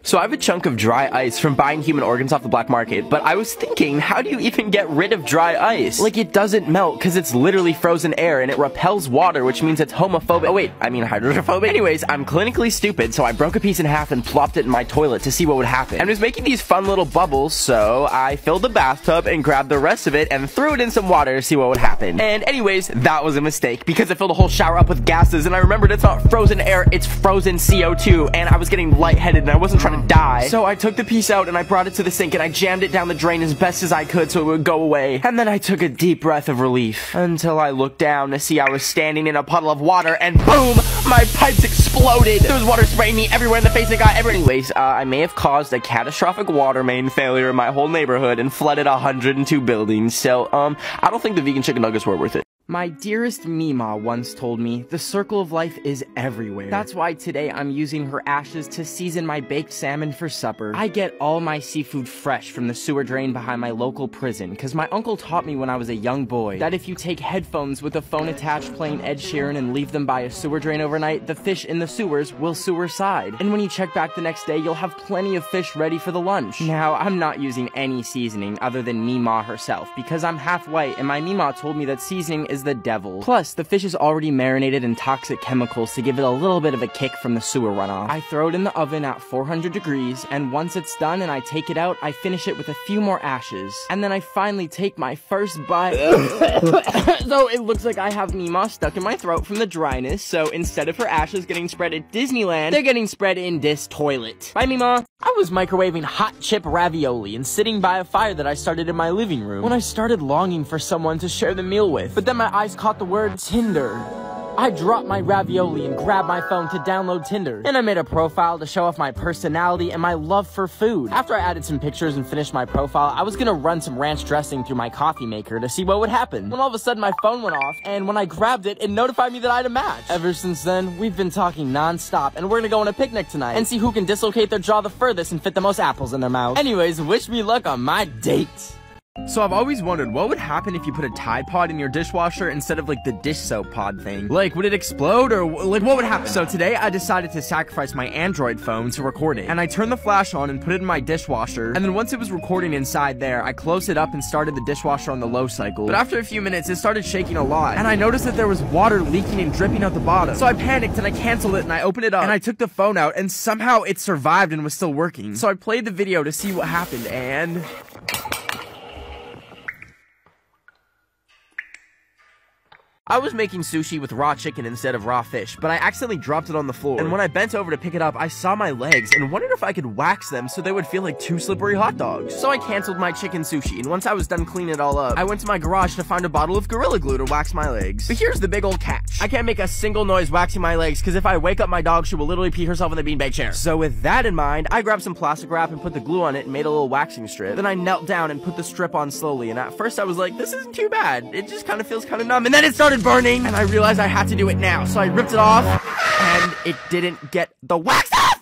So I have a chunk of dry ice from buying human organs off the black market, but I was thinking, how do you even get rid of dry ice? Like, it doesn't melt because it's literally frozen air and it repels water, which means it's homophobic. Oh wait, I mean hydrophobic. Anyways, I'm clinically stupid, so I broke a piece in half and plopped it in my toilet to see what would happen. And it was making these fun little bubbles, so I filled the bathtub and grabbed the rest of it and threw it in some water to see what would happen. And anyways, that was a mistake because it filled the whole shower up with gases, and I remembered it's not frozen air, it's frozen CO2, and I was getting lightheaded and I wasn't trying to die. So I took the piece out and I brought it to the sink and I jammed it down the drain as best as I could so it would go away. And then I took a deep breath of relief until I looked down to see I was standing in a puddle of water and boom! My pipes exploded! There was water spraying me everywhere in the face. It got everywhere. Anyways, I may have caused a catastrophic water main failure in my whole neighborhood and flooded 102 buildings. So, I don't think the vegan chicken nuggets were worth it. My dearest Mima once told me, the circle of life is everywhere. That's why today I'm using her ashes to season my baked salmon for supper. I get all my seafood fresh from the sewer drain behind my local prison, cause my uncle taught me when I was a young boy that if you take headphones with a phone attached playing Ed Sheeran and leave them by a sewer drain overnight, the fish in the sewers will sewer-side. And when you check back the next day, you'll have plenty of fish ready for the lunch. Now, I'm not using any seasoning other than Mima herself, because I'm half white and my Mima told me that seasoning is the devil. Plus, the fish is already marinated in toxic chemicals to give it a little bit of a kick from the sewer runoff. I throw it in the oven at 400 degrees, and once it's done and I take it out, I finish it with a few more ashes. And then I finally take my first bite. So it looks like I have Mima stuck in my throat from the dryness, so instead of her ashes getting spread at Disneyland, they're getting spread in this toilet. Bye, Mima. I was microwaving hot chip ravioli and sitting by a fire that I started in my living room when I started longing for someone to share the meal with. But then my eyes caught the word Tinder. I dropped my ravioli and grabbed my phone to download Tinder. And I made a profile to show off my personality and my love for food. After I added some pictures and finished my profile, I was gonna run some ranch dressing through my coffee maker to see what would happen. When all of a sudden my phone went off, and when I grabbed it, it notified me that I had a match. Ever since then, we've been talking non-stop, and we're gonna go on a picnic tonight and see who can dislocate their jaw the furthest and fit the most apples in their mouth. Anyways, wish me luck on my date. So I've always wondered, what would happen if you put a Tide Pod in your dishwasher instead of like the dish soap pod thing? Like, would it explode or like what would happen? So today I decided to sacrifice my Android phone to record it. And I turned the flash on and put it in my dishwasher. And then once it was recording inside there, I closed it up and started the dishwasher on the low cycle. But after a few minutes, it started shaking a lot. And I noticed that there was water leaking and dripping out the bottom. So I panicked and I canceled it and I opened it up and I took the phone out and somehow it survived and was still working. So I played the video to see what happened and... I was making sushi with raw chicken instead of raw fish, but I accidentally dropped it on the floor. And when I bent over to pick it up, I saw my legs and wondered if I could wax them so they would feel like 2 slippery hot dogs. So I canceled my chicken sushi, and once I was done cleaning it all up, I went to my garage to find a bottle of Gorilla Glue to wax my legs. But here's the big old catch. I can't make a single noise waxing my legs, because if I wake up my dog, she will literally pee herself in the beanbag chair. So with that in mind, I grabbed some plastic wrap and put the glue on it and made a little waxing strip. Then I knelt down and put the strip on slowly, and at first I was like, this isn't too bad. It just kind of feels kind of numb, and then it started burning, and I realized I had to do it now, so I ripped it off, and it didn't get the wax off!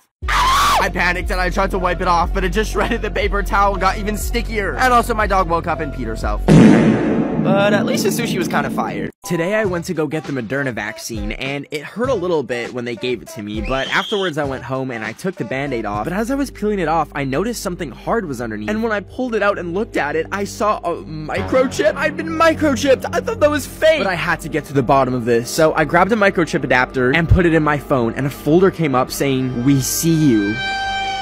I panicked and I tried to wipe it off, but it just shredded the paper towel, got even stickier. And also my dog woke up and peed herself. But at least the sushi was kind of fire. Today I went to go get the Moderna vaccine, and it hurt a little bit when they gave it to me, but afterwards I went home and I took the band-aid off. But as I was peeling it off, I noticed something hard was underneath. And when I pulled it out and looked at it, I saw a microchip. I'd been microchipped. I thought that was fake. But I had to get to the bottom of this. So I grabbed a microchip adapter and put it in my phone, and a folder came up saying, "We see you."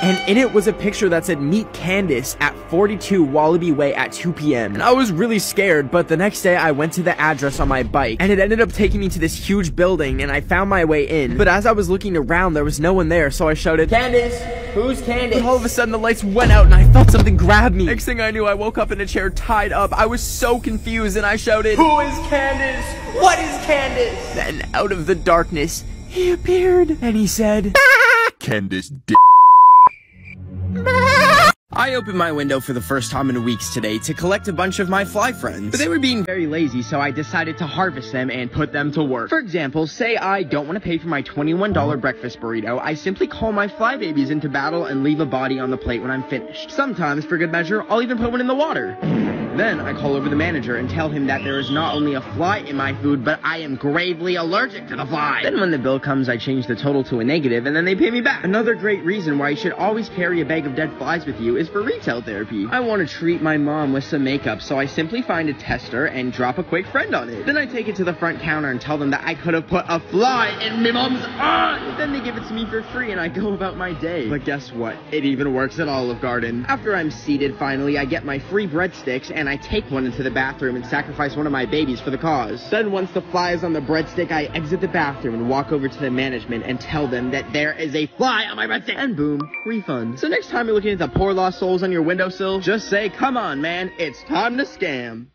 And in it was a picture that said, "Meet Candace at 42 Wallaby Way at 2 p.m. And I was really scared, but the next day I went to the address on my bike, and it ended up taking me to this huge building, and I found my way in. But as I was looking around, there was no one there, so I shouted, "Candace! Who's Candace?" But all of a sudden, the lights went out, and I felt something grab me. Next thing I knew, I woke up in a chair tied up. I was so confused, and I shouted, "Who is Candace? What is Candace?" Then, out of the darkness, he appeared, and he said, Candace D. I opened my window for the first time in weeks today to collect a bunch of my fly friends. But they were being very lazy, so I decided to harvest them and put them to work. For example, say I don't want to pay for my $21 breakfast burrito, I simply call my fly babies into battle and leave a body on the plate when I'm finished. Sometimes, for good measure, I'll even put one in the water. Then I call over the manager and tell him that there is not only a fly in my food, but I am gravely allergic to the fly. Then when the bill comes, I change the total to a negative, and then they pay me back. Another great reason why you should always carry a bag of dead flies with you is for retail therapy. I want to treat my mom with some makeup, so I simply find a tester and drop a quick friend on it. Then I take it to the front counter and tell them that I could have put a fly in my mom's eye. Then they give it to me for free and I go about my day. But guess what? It even works at Olive Garden. After I'm seated, finally, I get my free breadsticks and I take one into the bathroom and sacrifice one of my babies for the cause. Then once the fly is on the breadstick, I exit the bathroom and walk over to the management and tell them that there is a fly on my breadstick. And boom, refund. So next time you're looking at the poor lost souls on your windowsill, just say, come on, man, it's time to scam.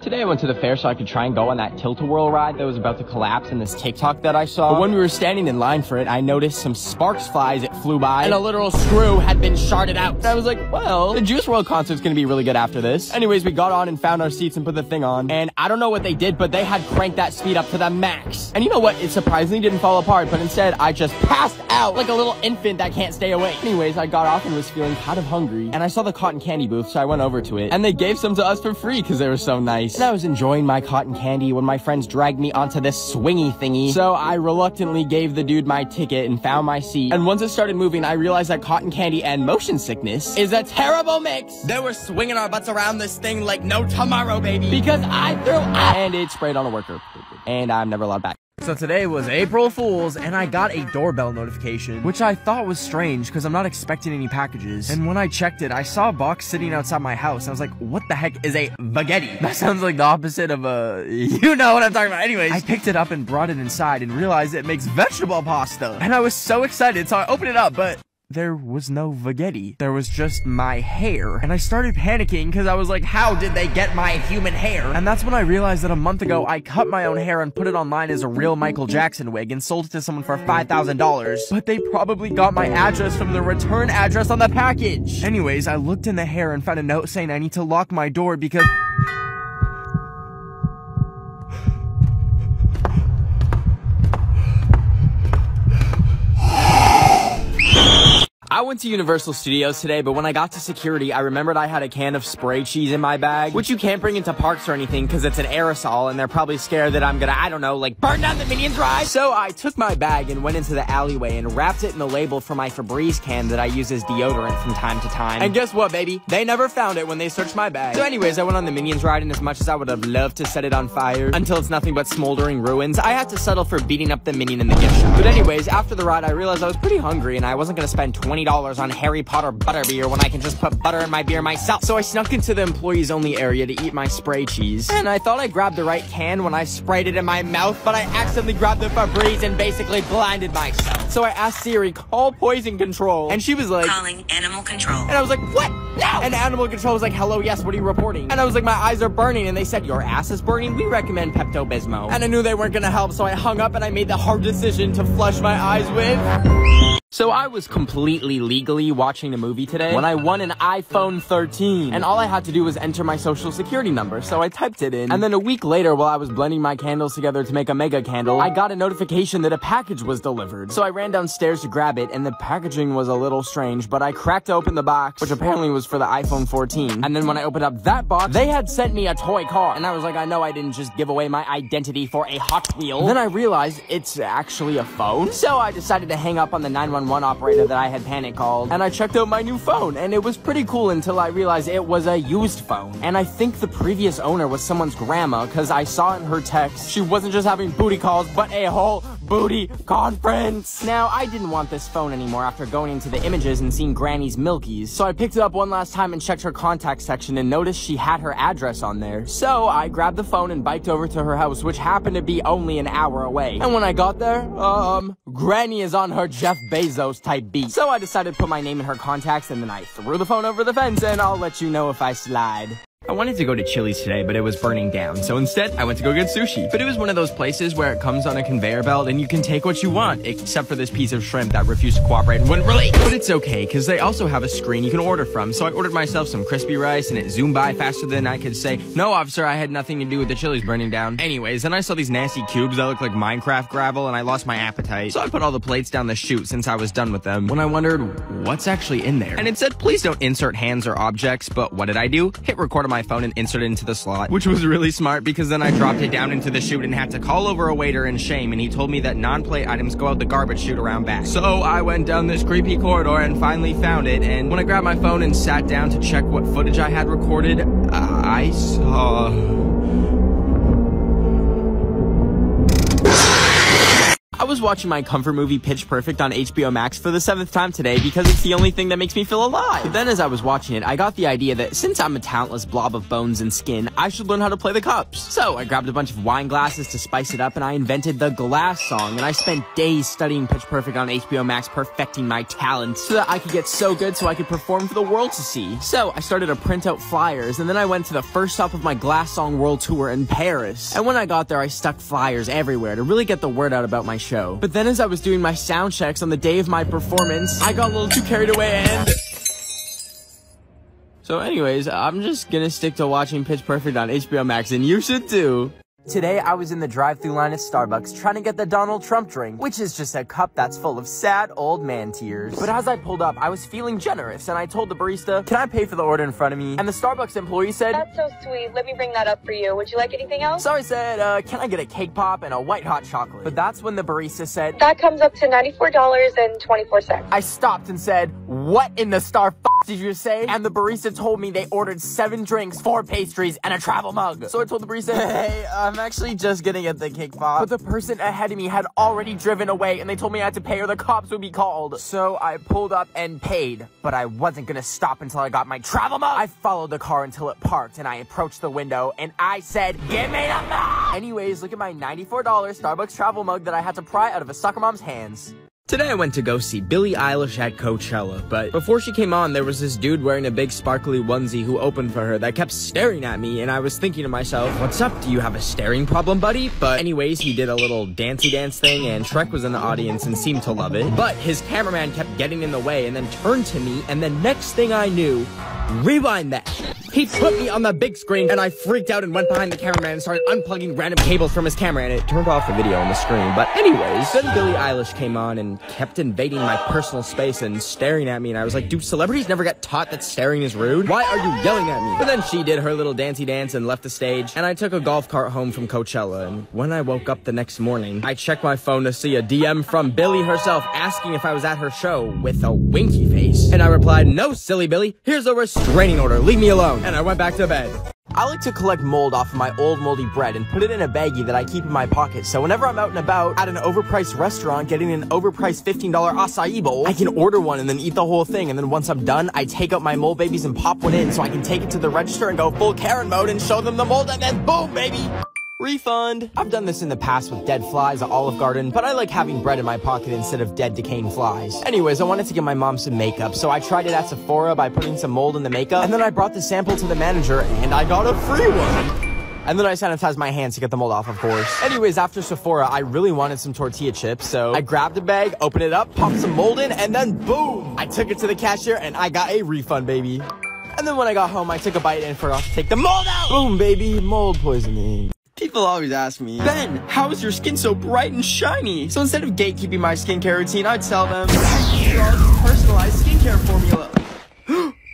Today I went to the fair so I could try and go on that tilt-a-whirl ride that was about to collapse in this TikTok that I saw. But when we were standing in line for it, I noticed some sparks flies that flew by, and a literal screw had been sharded out. And I was like, well, the Juice WRLD concert's gonna be really good after this. Anyways, we got on and found our seats and put the thing on, and I don't know what they did, but they had cranked that speed up to the max. And you know what? It surprisingly didn't fall apart, but instead I just passed out like a little infant that can't stay awake. Anyways, I got off and was feeling kind of hungry, and I saw the cotton candy booth, so I went over to it, and they gave some to us for free because they were so nice. And I was enjoying my cotton candy when my friends dragged me onto this swingy thingy, so I reluctantly gave the dude my ticket and found my seat. And once it started moving, I realized that cotton candy and motion sickness is a terrible mix. They were swinging our butts around this thing like no tomorrow, baby, because I threw up, and it sprayed on a worker, and I'm never allowed back. So today was April Fool's, and I got a doorbell notification, which I thought was strange because I'm not expecting any packages. And when I checked it, I saw a box sitting outside my house. I was like, what the heck is a baguette? That sounds like the opposite of a... You know what I'm talking about. Anyways, I picked it up and brought it inside and realized it makes vegetable pasta. And I was so excited, so I opened it up, but... there was no baguette. There was just my hair. And I started panicking because I was like, how did they get my human hair? And that's when I realized that a month ago, I cut my own hair and put it online as a real Michael Jackson wig and sold it to someone for $5,000. But they probably got my address from the return address on the package. Anyways, I looked in the hair and found a note saying I need to lock my door because... I went to Universal Studios today, but when I got to security, I remembered I had a can of spray cheese in my bag, which you can't bring into parks or anything because it's an aerosol, and they're probably scared that I'm gonna, I don't know, like burn down the Minions ride. So I took my bag and went into the alleyway and wrapped it in the label for my Febreze can that I use as deodorant from time to time. And guess what, baby? They never found it when they searched my bag. So anyways, I went on the Minions ride, and as much as I would have loved to set it on fire until it's nothing but smoldering ruins, I had to settle for beating up the Minion in the gift shop. But anyways, after the ride, I realized I was pretty hungry, and I wasn't gonna spend $20 on Harry Potter butterbeer when I can just put butter in my beer myself. So I snuck into the employees only area to eat my spray cheese. And I thought I grabbed the right can when I sprayed it in my mouth, but I accidentally grabbed the Febreze and basically blinded myself. So I asked Siri, call poison control. And she was like, calling animal control. And I was like, what? No! And animal control was like, hello, yes, what are you reporting? And I was like, my eyes are burning. And they said, your ass is burning? We recommend Pepto-Bismol. And I knew they weren't gonna help, so I hung up and I made the hard decision to flush my eyes with... So I was completely legally watching a movie today when I won an iPhone 13. And all I had to do was enter my social security number, so I typed it in. And then a week later, while I was blending my candles together to make a mega candle, I got a notification that a package was delivered. So I ran downstairs to grab it, and the packaging was a little strange, but I cracked open the box, which apparently was for the iPhone 14. And then when I opened up that box, they had sent me a toy car. And I was like, I know I didn't just give away my identity for a Hot Wheel. And then I realized it's actually a phone. So I decided to hang up on the 911 operator that I had panic called, and I checked out my new phone, and it was pretty cool until I realized it was a used phone. And I think the previous owner was someone's grandma, because I saw in her text she wasn't just having booty calls, but a whole booty conference. Now, I didn't want this phone anymore after going into the images and seeing Granny's Milkies, so I picked it up one last time and checked her contact section and noticed she had her address on there. So I grabbed the phone and biked over to her house, which happened to be only an hour away. And when I got there, Granny is on her Jeff Bezos type beat. So I decided to put my name in her contacts, and then I threw the phone over the fence, and I'll let you know if I slide. I wanted to go to Chili's today, but it was burning down, so instead, I went to go get sushi. But it was one of those places where it comes on a conveyor belt and you can take what you want, except for this piece of shrimp that refused to cooperate and wouldn't release. But it's okay, because they also have a screen you can order from, so I ordered myself some crispy rice, and it zoomed by faster than I could say, no, officer, I had nothing to do with the Chili's burning down. Anyways, then I saw these nasty cubes that look like Minecraft gravel, and I lost my appetite. So I put all the plates down the chute since I was done with them, when I wondered, what's actually in there? And it said, please don't insert hands or objects, but what did I do? Hit record on my my phone and insert it into the slot, which was really smart because then I dropped it down into the chute and had to call over a waiter in shame, and he told me that non-plate items go out the garbage chute around back. So I went down this creepy corridor and finally found it, and when I grabbed my phone and sat down to check what footage I had recorded, I saw... I was watching my comfort movie Pitch Perfect on HBO Max for the 7th time today because it's the only thing that makes me feel alive. But then as I was watching it, I got the idea that since I'm a talentless blob of bones and skin, I should learn how to play the cups. So I grabbed a bunch of wine glasses to spice it up and I invented the glass song, and I spent days studying Pitch Perfect on HBO Max perfecting my talent so that I could get so good so I could perform for the world to see. So I started to print out flyers, and then I went to the first stop of my glass song world tour in Paris. And when I got there, I stuck flyers everywhere to really get the word out about my show. But then as I was doing my sound checks on the day of my performance, I got a little too carried away and... So anyways, I'm just gonna stick to watching Pitch Perfect on HBO Max, and you should too. Today, I was in the drive-thru line at Starbucks trying to get the Donald Trump drink, which is just a cup that's full of sad old man tears. But as I pulled up, I was feeling generous, and I told the barista, "Can I pay for the order in front of me?" And the Starbucks employee said, "That's so sweet. Let me bring that up for you. Would you like anything else?" So I said, "Can I get a cake pop and a white hot chocolate?" But that's when the barista said, "That comes up to $94.24. I stopped and said, "What in the star did you say?" And the barista told me they ordered 7 drinks, 4 pastries, and a travel mug. So I told the barista, "Hey, I'm actually just gonna get the cake pop." But the person ahead of me had already driven away, and they told me I had to pay or the cops would be called. So I pulled up and paid, but I wasn't gonna stop until I got my travel mug. I followed the car until it parked, and I approached the window, and I said, "Give me the mug!" Anyways, look at my $94 Starbucks travel mug that I had to pry out of a soccer mom's hands. Today I went to go see Billie Eilish at Coachella, but before she came on, there was this dude wearing a big sparkly onesie who opened for her that kept staring at me, and I was thinking to myself, "What's up? Do you have a staring problem, buddy?" But anyways, he did a little dancey dance thing, and Shrek was in the audience and seemed to love it. But his cameraman kept getting in the way and then turned to me, and the next thing I knew, rewind that. He put me on the big screen, and I freaked out and went behind the cameraman and started unplugging random cables from his camera, and it turned off the video on the screen. But anyways, then Billie Eilish came on and kept invading my personal space and staring at me, and I was like, "Dude, celebrities never get taught that staring is rude? Why are you yelling at me?" But then she did her little dancey dance and left the stage, and I took a golf cart home from Coachella, and when I woke up the next morning, I checked my phone to see a DM from Billie herself asking if I was at her show with a winky face. And I replied, "No, silly Billie, here's a restraining order, leave me alone." And I went back to bed. I like to collect mold off of my old moldy bread and put it in a baggie that I keep in my pocket, so whenever I'm out and about at an overpriced restaurant getting an overpriced $15 acai bowl, I can order one and then eat the whole thing, and then once I'm done, I take out my mold babies and pop one in so I can take it to the register and go full Karen mode and show them the mold, and then boom, baby! Refund. I've done this in the past with dead flies at Olive Garden, but I like having bread in my pocket instead of dead decaying flies. Anyways, I wanted to give my mom some makeup, so I tried it at Sephora by putting some mold in the makeup, and then I brought the sample to the manager, and I got a free one. And then I sanitized my hands to get the mold off, of course. Anyways, after Sephora, I really wanted some tortilla chips, so I grabbed a bag, opened it up, popped some mold in, and then boom! I took it to the cashier, and I got a refund, baby. And then when I got home, I took a bite and forgot to take the mold out! Boom, baby, mold poisoning. People always ask me, "Ben, how is your skin so bright and shiny?" So instead of gatekeeping my skincare routine, I'd tell them, "I use Curology's personalized skincare formula."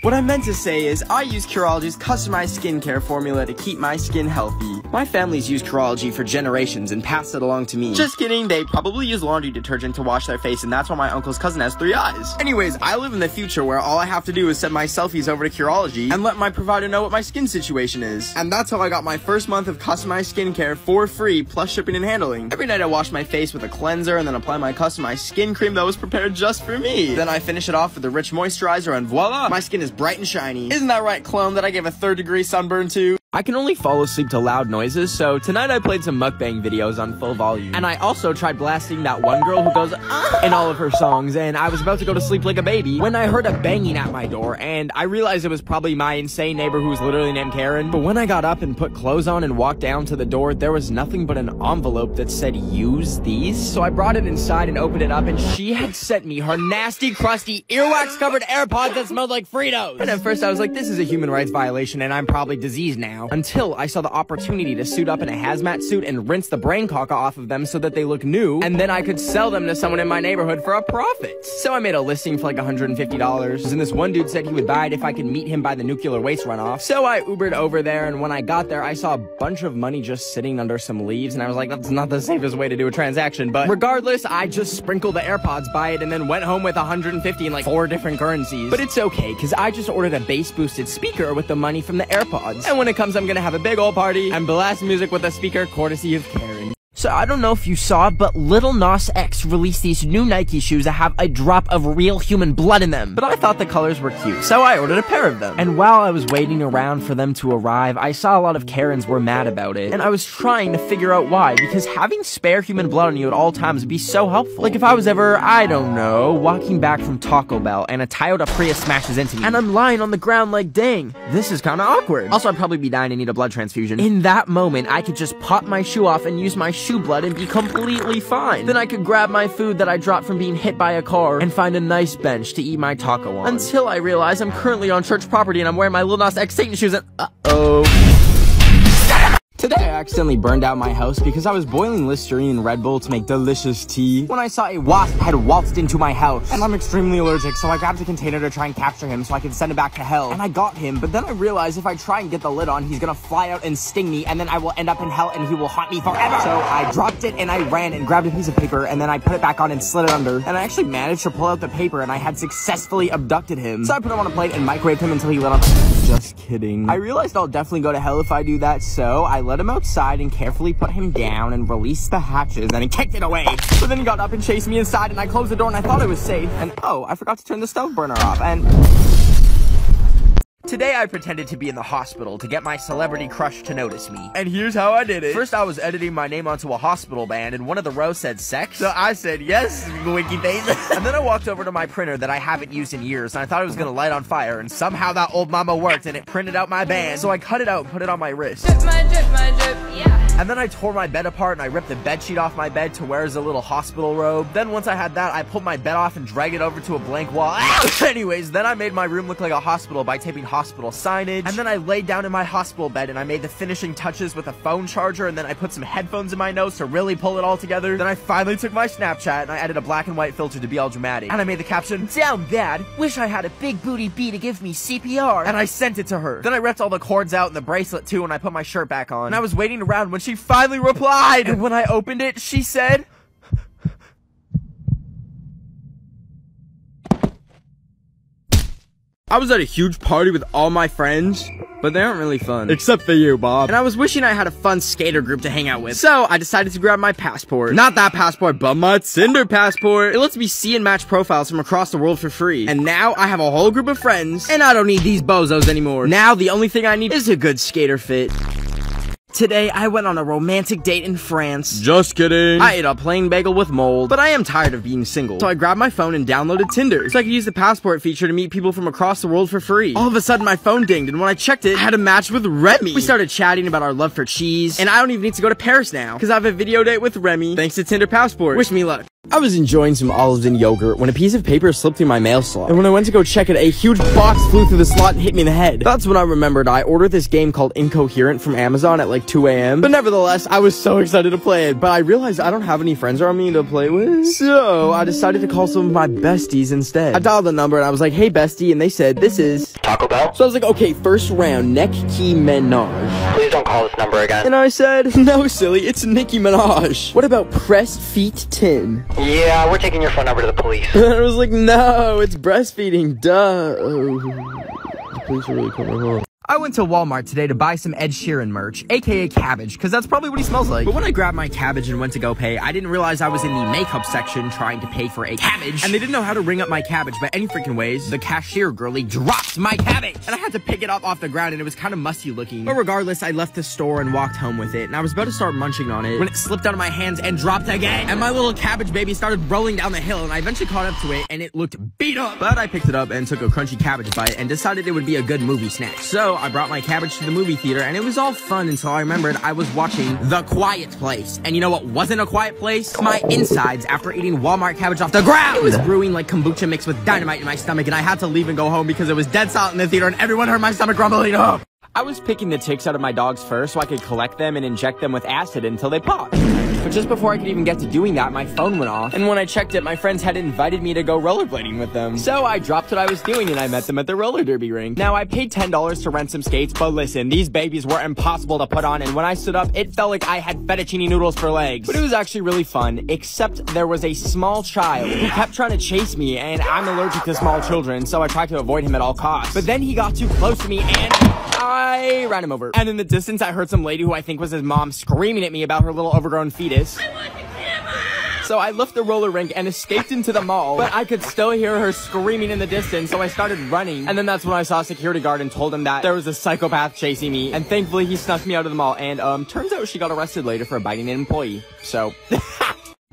What I meant to say is, I use Curology's customized skincare formula to keep my skin healthy. My family's used Curology for generations and passed it along to me. Just kidding, they probably use laundry detergent to wash their face, and that's why my uncle's cousin has 3 eyes. Anyways, I live in the future where all I have to do is send my selfies over to Curology and let my provider know what my skin situation is. And that's how I got my first month of customized skincare for free, plus shipping and handling. Every night I wash my face with a cleanser and then apply my customized skin cream that was prepared just for me. Then I finish it off with a rich moisturizer, and voila, my skin is bright and shiny. Isn't that right, clone, that I gave a 3rd-degree sunburn to? I can only fall asleep to loud noises, so tonight I played some mukbang videos on full volume. And I also tried blasting that one girl who goes, in all of her songs, and I was about to go to sleep like a baby when I heard a banging at my door, and I realized it was probably my insane neighbor who was literally named Karen. But when I got up and put clothes on and walked down to the door, there was nothing but an envelope that said, "Use these." So I brought it inside and opened it up, and she had sent me her nasty, crusty, earwax-covered AirPods that smelled like Fritos. And at first I was like, this is a human rights violation, and I'm probably diseased now. now, until I saw the opportunity to suit up in a hazmat suit and rinse the brain caca off of them so that they look new, and then I could sell them to someone in my neighborhood for a profit. So I made a listing for like $150, and this one dude said he would buy it if I could meet him by the nuclear waste runoff. So I Ubered over there, and when I got there, I saw a bunch of money just sitting under some leaves, and I was like, that's not the safest way to do a transaction, but regardless, I just sprinkled the AirPods by it and then went home with 150 in like 4 different currencies. But it's okay, because I just ordered a bass-boosted speaker with the money from the AirPods. And when it comes, I'm gonna have a big old party and blast music with a speaker courtesy of Karen. So I don't know if you saw, but Lil Nas X released these new Nike shoes that have a drop of real human blood in them. But I thought the colors were cute, so I ordered a pair of them. And while I was waiting around for them to arrive, I saw a lot of Karens were mad about it. And I was trying to figure out why, because having spare human blood on you at all times would be so helpful. Like if I was ever, I don't know, walking back from Taco Bell and a Toyota Prius smashes into me, and I'm lying on the ground like, dang, this is kinda awkward. Also, I'd probably be dying and need a blood transfusion. In that moment, I could just pop my shoe off and use my shoe blood and be completely fine. Then I could grab my food that I dropped from being hit by a car and find a nice bench to eat my taco on. Until I realize I'm currently on church property and I'm wearing my Lil Nas X Satan shoes and uh-oh. Today I accidentally burned out my house because I was boiling Listerine and Red Bull to make delicious tea when I saw a wasp had waltzed into my house. And I'm extremely allergic, so I grabbed a container to try and capture him so I could send him back to hell. And I got him, but then I realized if I try and get the lid on, he's gonna fly out and sting me, and then I will end up in hell and he will haunt me forever. So I dropped it and I ran and grabbed a piece of paper, and then I put it back on and slid it under. And I actually managed to pull out the paper, and I had successfully abducted him. So I put him on a plate and microwaved him until he lit up. Just kidding. I realized I'll definitely go to hell if I do that, so I let him outside and carefully put him down and released the hatches, and he kicked it away. But then he got up and chased me inside, and I closed the door and I thought I was safe. And oh, I forgot to turn the stove burner off, and today I pretended to be in the hospital to get my celebrity crush to notice me. And here's how I did it. First, I was editing my name onto a hospital band, and one of the rows said sex. So I said, yes, winky face. And then I walked over to my printer that I haven't used in years, and I thought it was gonna light on fire, and somehow that old mama worked, and it printed out my band. So I cut it out and put it on my wrist. Drip, my drip, yeah. And then I tore my bed apart and I ripped the bed sheet off my bed to wear as a little hospital robe. Then once I had that, I pulled my bed off and dragged it over to a blank wall. Anyways, then I made my room look like a hospital by taping hospital signage. And then I laid down in my hospital bed and I made the finishing touches with a phone charger, and then I put some headphones in my nose to really pull it all together. Then I finally took my Snapchat and I added a black and white filter to be all dramatic. And I made the caption, "Down bad, wish I had a big booty bee to give me CPR." And I sent it to her. Then I ripped all the cords out and the bracelet too, and I put my shirt back on. And I was waiting around when she finally replied. And when I opened it, she said, I was at a huge party with all my friends, but they aren't really fun. Except for you, Bob. And I was wishing I had a fun skater group to hang out with. So I decided to grab my passport. Not that passport, but my Tinder passport. It lets me see and match profiles from across the world for free. And now I have a whole group of friends, and I don't need these bozos anymore. Now the only thing I need is a good skater fit. Today, I went on a romantic date in France. Just kidding. I ate a plain bagel with mold, but I am tired of being single. So I grabbed my phone and downloaded Tinder, so I could use the passport feature to meet people from across the world for free. All of a sudden, my phone dinged, and when I checked it, I had a match with Remy. We started chatting about our love for cheese, and I don't even need to go to Paris now, because I have a video date with Remy, thanks to Tinder Passport. Wish me luck. I was enjoying some olives and yogurt when a piece of paper slipped through my mail slot. And when I went to go check it, a huge box flew through the slot and hit me in the head. That's when I remembered I ordered this game called Incoherent from Amazon at like 2 a.m. But nevertheless, I was so excited to play it. But I realized I don't have any friends around me to play with. So I decided to call some of my besties instead. I dialed the number and I was like, hey bestie, and they said, this is Taco Bell? So I was like, okay, first round, neck key Minaj. Please don't call this number again. And I said, no silly, it's Nicki Minaj. What about pressed feet 10? Yeah, we're taking your phone number to the police. And I was like, no, it's breastfeeding, duh. Oh, the police are really coming home. I went to Walmart today to buy some Ed Sheeran merch, aka cabbage, because that's probably what he smells like. But when I grabbed my cabbage and went to go pay, I didn't realize I was in the makeup section trying to pay for a cabbage, and they didn't know how to ring up my cabbage by any freaking ways. The cashier girlie dropped my cabbage, and I had to pick it up off the ground, and it was kind of musty looking. But regardless, I left the store and walked home with it, and I was about to start munching on it when it slipped out of my hands and dropped again, and my little cabbage baby started rolling down the hill, and I eventually caught up to it, and it looked beat up. But I picked it up and took a crunchy cabbage bite and decided it would be a good movie snack. So I brought my cabbage to the movie theater, and it was all fun until I remembered I was watching The Quiet Place. And you know what wasn't a quiet place? My insides after eating Walmart cabbage off the ground. It was brewing like kombucha mixed with dynamite in my stomach, and I had to leave and go home because it was dead silent in the theater and everyone heard my stomach rumbling. Oh. I was picking the ticks out of my dog's fur so I could collect them and inject them with acid until they popped. But just before I could even get to doing that, my phone went off, and when I checked it, my friends had invited me to go rollerblading with them. So I dropped what I was doing and I met them at the roller derby rink. Now, I paid $10 to rent some skates, but listen, these babies were impossible to put on, and when I stood up, it felt like I had fettuccine noodles for legs. But it was actually really fun, except there was a small child who kept trying to chase me, and I'm allergic to small children, so I tried to avoid him at all costs. But then he got too close to me, and I ran him over. And in the distance, I heard some lady who I think was his mom screaming at me about her little overgrown fetus. So I left the roller rink and escaped into the mall, but I could still hear her screaming in the distance, so I started running. And then that's when I saw a security guard and told him that there was a psychopath chasing me, and thankfully he snuck me out of the mall, and turns out she got arrested later for biting an employee. So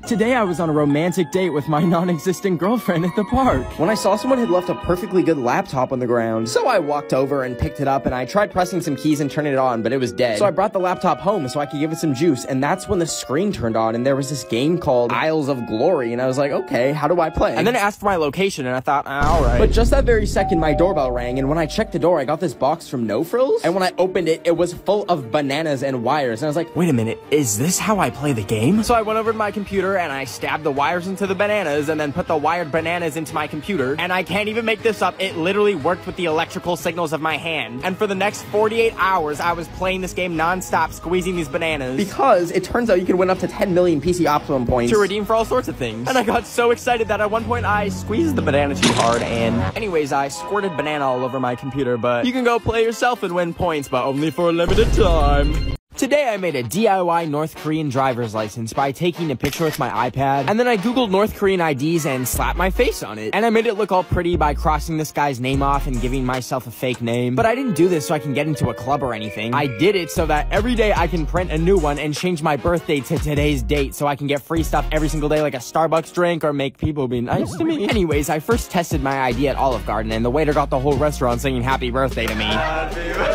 today I was on a romantic date with my non-existent girlfriend at the park when I saw someone had left a perfectly good laptop on the ground. So I walked over and picked it up, and I tried pressing some keys and turning it on, but it was dead. So I brought the laptop home so I could give it some juice, and that's when the screen turned on, and there was this game called Isles of Glory, and I was like, okay, how do I play? And then it asked for my location, and I thought, alright. But just that very second, my doorbell rang, and when I checked the door, I got this box from No Frills, and when I opened it, it was full of bananas and wires, and I was like, wait a minute, is this how I play the game? So I went over to my computer, and I stabbed the wires into the bananas and then put the wired bananas into my computer, and I can't even make this up, it literally worked with the electrical signals of my hand. And for the next 48 hours I was playing this game non-stop, squeezing these bananas, because it turns out you can win up to 10 million PC Optimum points to redeem for all sorts of things. And I got so excited that at one point I squeezed the banana too hard, and anyways, I squirted banana all over my computer. But you can go play yourself and win points, but only for a limited time. Today I made a DIY North Korean driver's license by taking a picture with my iPad, and then I googled North Korean IDs and slapped my face on it. And I made it look all pretty by crossing this guy's name off and giving myself a fake name. But I didn't do this so I can get into a club or anything. I did it so that every day I can print a new one and change my birthday to today's date so I can get free stuff every single day, like a Starbucks drink or make people be nice to me. Anyways, I first tested my ID at Olive Garden, and the waiter got the whole restaurant singing happy birthday to me.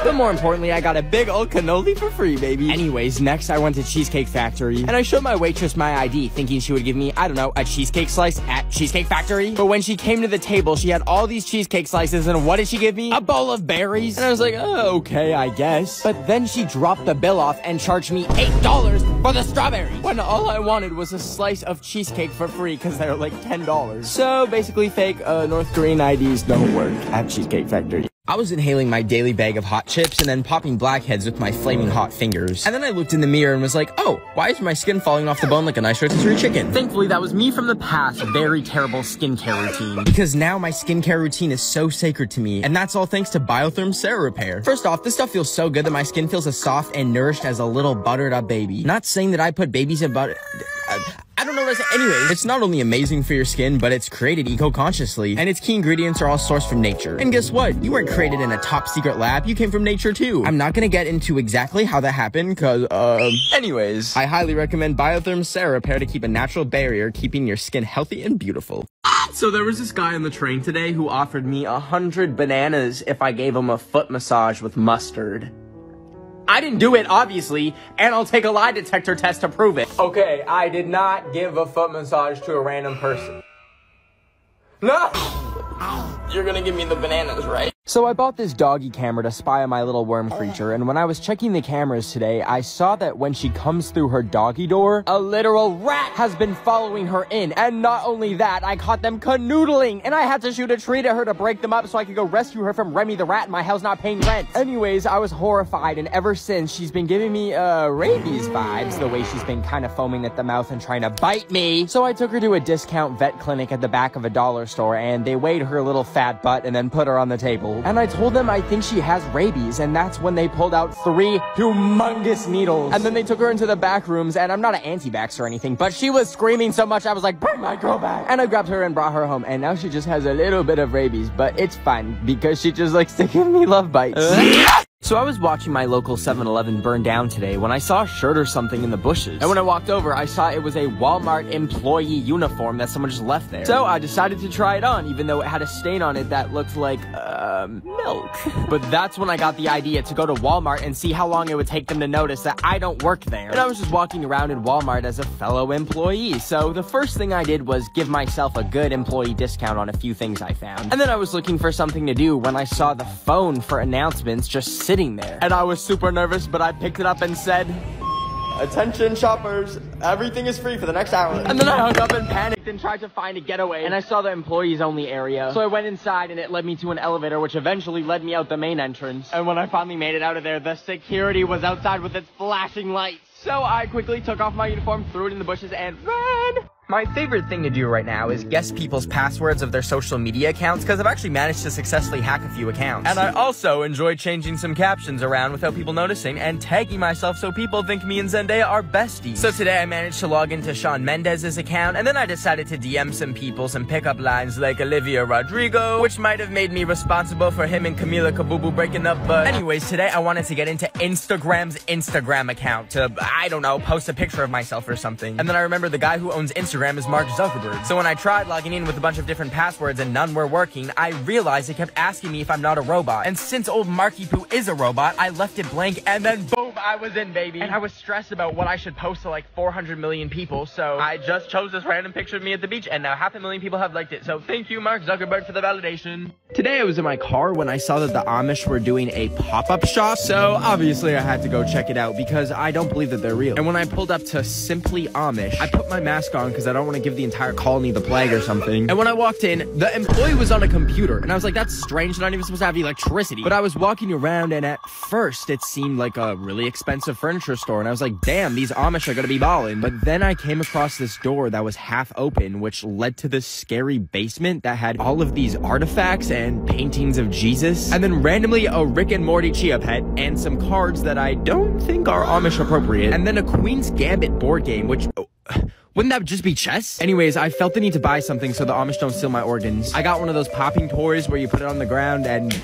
But more importantly, I got a big old cannoli for free, baby. Anyways, next I went to Cheesecake Factory, and I showed my waitress my ID, thinking she would give me, I don't know, a cheesecake slice at Cheesecake Factory. But when she came to the table, she had all these cheesecake slices, and what did she give me? A bowl of berries. And I was like, oh, okay, I guess. But then she dropped the bill off and charged me $8 for the strawberries, when all I wanted was a slice of cheesecake for free because they were like $10. So basically, fake North Korean IDs don't work at Cheesecake Factory. I was inhaling my daily bag of hot chips and then popping blackheads with my flaming hot fingers. And then I looked in the mirror and was like, oh, why is my skin falling off the bone like a nice rotisserie chicken? Thankfully, that was me from the past, very terrible skincare routine. Because now my skincare routine is so sacred to me, and that's all thanks to Biotherm Repair. First off, this stuff feels so good that my skin feels as soft and nourished as a little buttered up baby. Not saying that I put babies in butter. I don't know what to say. Anyways, it's not only amazing for your skin, but it's created eco-consciously, and its key ingredients are all sourced from nature. And guess what? You weren't created in a top secret lab, you came from nature too. I'm not gonna get into exactly how that happened, cause, anyways, I highly recommend Biotherm Repair to keep a natural barrier, keeping your skin healthy and beautiful. So there was this guy on the train today who offered me 100 bananas if I gave him a foot massage with mustard. I didn't do it, obviously, and I'll take a lie detector test to prove it. Okay, I did not give a foot massage to a random person. No! You're gonna give me the bananas, right? So I bought this doggy camera to spy on my little worm creature, and when I was checking the cameras today, I saw that when she comes through her doggy door, a literal rat has been following her in. And not only that, I caught them canoodling, and I had to shoot a tree to her to break them up so I could go rescue her from Remy the rat in my house not paying rent. Anyways, I was horrified, and ever since, she's been giving me, rabies vibes, the way she's been kind of foaming at the mouth and trying to bite me. So I took her to a discount vet clinic at the back of a dollar store, and they weighed her little fat butt and then put her on the table. And I told them I think she has rabies, and that's when they pulled out 3 humongous needles. And then they took her into the back rooms, and I'm not an anti-vax or anything, but she was screaming so much I was like, bring my girl back. And I grabbed her and brought her home, and now she just has a little bit of rabies, but it's fine because she just likes to give me love bites. So I was watching my local 7-Eleven burn down today when I saw a shirt or something in the bushes. And when I walked over, I saw it was a Walmart employee uniform that someone just left there. So I decided to try it on, even though it had a stain on it that looked like, milk. But that's when I got the idea to go to Walmart and see how long it would take them to notice that I don't work there. And I was just walking around in Walmart as a fellow employee, so the first thing I did was give myself a good employee discount on a few things I found. And then I was looking for something to do when I saw the phone for announcements just sitting there. And I was super nervous, but I picked it up and said, "Attention shoppers, everything is free for the next hour." And then I hung up and panicked and tried to find a getaway, and I saw the employees only area. So I went inside and it led me to an elevator, which eventually led me out the main entrance. And when I finally made it out of there, the security was outside with its flashing lights. So I quickly took off my uniform, threw it in the bushes, and ran. My favorite thing to do right now is guess people's passwords of their social media accounts, because I've actually managed to successfully hack a few accounts. And I also enjoy changing some captions around without people noticing and tagging myself so people think me and Zendaya are besties. So today I managed to log into Shawn Mendes's account, and then I decided to DM some people some pickup lines like Olivia Rodrigo, which might have made me responsible for him and Camila Cabello breaking up, but anyways, today I wanted to get into Instagram's Instagram account to, I don't know, post a picture of myself or something. And then I remember the guy who owns Instagram is Mark Zuckerberg. So when I tried logging in with a bunch of different passwords and none were working, I realized it kept asking me if I'm not a robot. And since old Marky Poo is a robot, I left it blank, and then boom, I was in, baby. And I was stressed about what I should post to like 400 million people, so I just chose this random picture of me at the beach, and now 500,000 people have liked it. So thank you, Mark Zuckerberg, for the validation. Today I was in my car when I saw that the Amish were doing a pop-up shop, so obviously I had to go check it out because I don't believe that they're real. And when I pulled up to Simply Amish, I put my mask on because I don't want to give the entire colony the plague or something. And when I walked in, the employee was on a computer, and I was like, that's strange, they're not even supposed to have electricity. But I was walking around, and at first it seemed like a really expensive furniture store, and I was like, damn, these Amish are gonna be ballin'. But then I came across this door that was half open, which led to this scary basement that had all of these artifacts and paintings of Jesus, and then randomly a Rick and Morty Chia Pet, and some cards that I don't think are Amish appropriate, and then a Queen's Gambit board game, which... wouldn't that just be chess? Anyways, I felt the need to buy something so the Amish don't steal my organs. I got one of those popping toys where you put it on the ground and...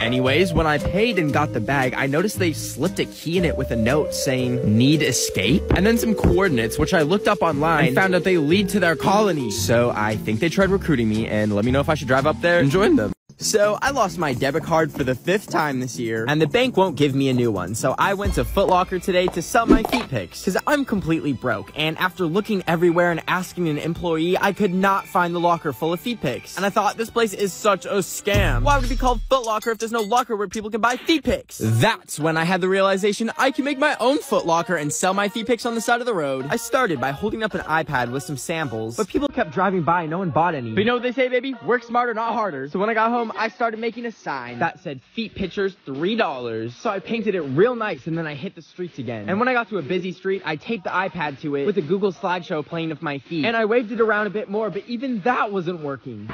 Anyways, when I paid and got the bag, I noticed they slipped a key in it with a note saying, "Need escape?" And then some coordinates, which I looked up online and found out they lead to their colony. So I think they tried recruiting me, and let me know if I should drive up there and join them. So I lost my debit card for the 5th time this year, and the bank won't give me a new one. So I went to Foot Locker today to sell my feet pics, because I'm completely broke. And after looking everywhere and asking an employee, I could not find the locker full of feet pics. And I thought, this place is such a scam. Why would it be called Foot Locker if there's no locker where people can buy feet pics? That's when I had the realization I can make my own Foot Locker and sell my feet pics on the side of the road. I started by holding up an iPad with some samples, but people kept driving by and no one bought any. But you know what they say, baby? Work smarter, not harder. So when I got home, I started making a sign that said feet pictures $3. So I painted it real nice, and then I hit the streets again. And when I got to a busy street, I taped the iPad to it with a Google slideshow playing of my feet. And I waved it around a bit more, but even that wasn't working.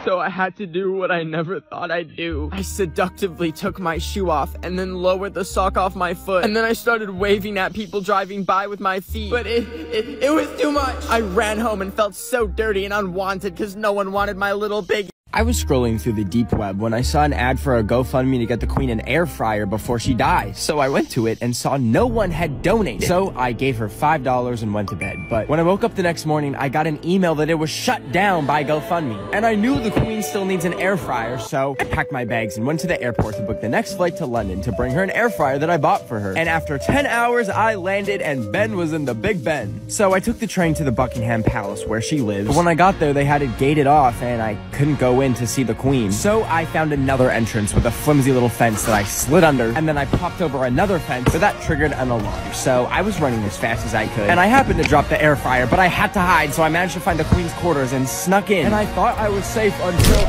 So I had to do what I never thought I'd do. I seductively took my shoe off and then lowered the sock off my foot. And then I started waving at people driving by with my feet. But it was too much. I ran home and felt so dirty and unwanted because no one wanted my little piggy. I was scrolling through the deep web when I saw an ad for a GoFundMe to get the Queen an air fryer before she dies. So I went to it and saw no one had donated. So I gave her $5 and went to bed. But when I woke up the next morning, I got an email that it was shut down by GoFundMe. And I knew the Queen still needs an air fryer, so I packed my bags and went to the airport to book the next flight to London to bring her an air fryer that I bought for her. And after 10 hours, I landed and Ben was in the Big Ben. So I took the train to the Buckingham Palace where she lives. But when I got there, they had it gated off and I couldn't go in to see the Queen. So I found another entrance with a flimsy little fence that I slid under, and then I popped over another fence, but that triggered an alarm. So I was running as fast as I could, and I happened to drop the air fryer, but I had to hide, so I managed to find the Queen's quarters and snuck in. And I thought I was safe until...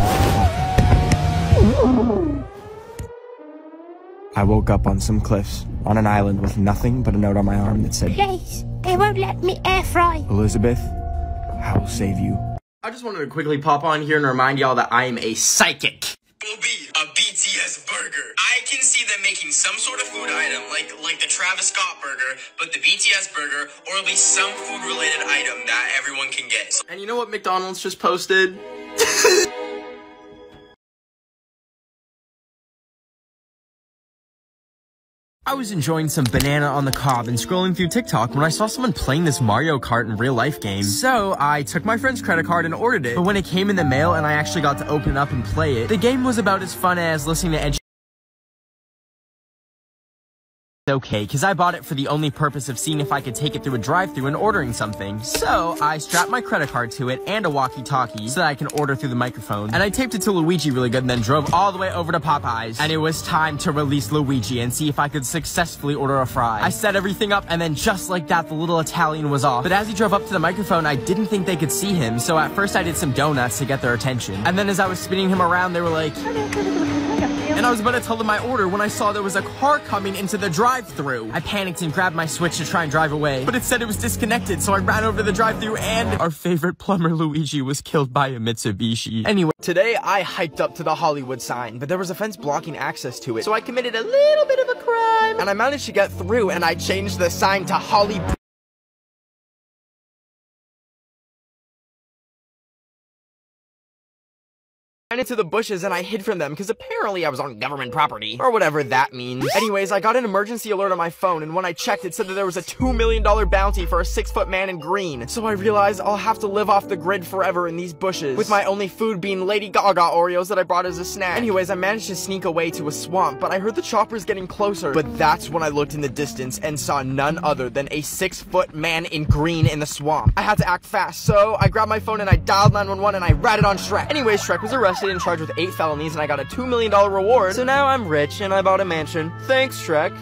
I woke up on some cliffs, on an island with nothing but a note on my arm that said, "Please, they won't let me air fry. Elizabeth, I will save you." I just wanted to quickly pop on here and remind y'all that I am a psychic. Booby, a BTS burger. I can see them making some sort of food item, like the Travis Scott burger, but the BTS burger, or at least some food-related item that everyone can get. And you know what McDonald's just posted? I was enjoying some banana on the cob and scrolling through TikTok when I saw someone playing this Mario Kart in real life game. So I took my friend's credit card and ordered it. But when it came in the mail and I actually got to open it up and play it, the game was about as fun as listening to Ed. Okay, because I bought it for the only purpose of seeing if I could take it through a drive-thru and ordering something. So I strapped my credit card to it and a walkie-talkie so that I can order through the microphone. And I taped it to Luigi really good and then drove all the way over to Popeyes. And it was time to release Luigi and see if I could successfully order a fry. I set everything up and then just like that, the little Italian was off. But as he drove up to the microphone, I didn't think they could see him. So at first I did some donuts to get their attention. And then as I was spinning him around, they were like... And I was about to tell them my order when I saw there was a car coming into the drive-thru. I panicked and grabbed my Switch to try and drive away, but it said it was disconnected, so I ran over to the drive-thru and our favorite plumber Luigi was killed by a Mitsubishi. Anyway, today I hiked up to the Hollywood sign, but there was a fence blocking access to it, so I committed a little bit of a crime, and I managed to get through, and I changed the sign to Hollywood. Into the bushes and I hid from them because apparently I was on government property or whatever that means. Anyways, I got an emergency alert on my phone and when I checked it said that there was a $2 million bounty for a 6-foot man in green. So I realized I'll have to live off the grid forever in these bushes with my only food being Lady Gaga Oreos that I brought as a snack. Anyways, I managed to sneak away to a swamp, but I heard the choppers getting closer. But that's when I looked in the distance and saw none other than a 6-foot man in green in the swamp. I had to act fast, so I grabbed my phone and I dialed 911 and I ratted on Shrek. Anyways, Shrek was arrested and charged with 8 felonies and I got a $2 million reward. So now I'm rich and I bought a mansion. Thanks, Shrek.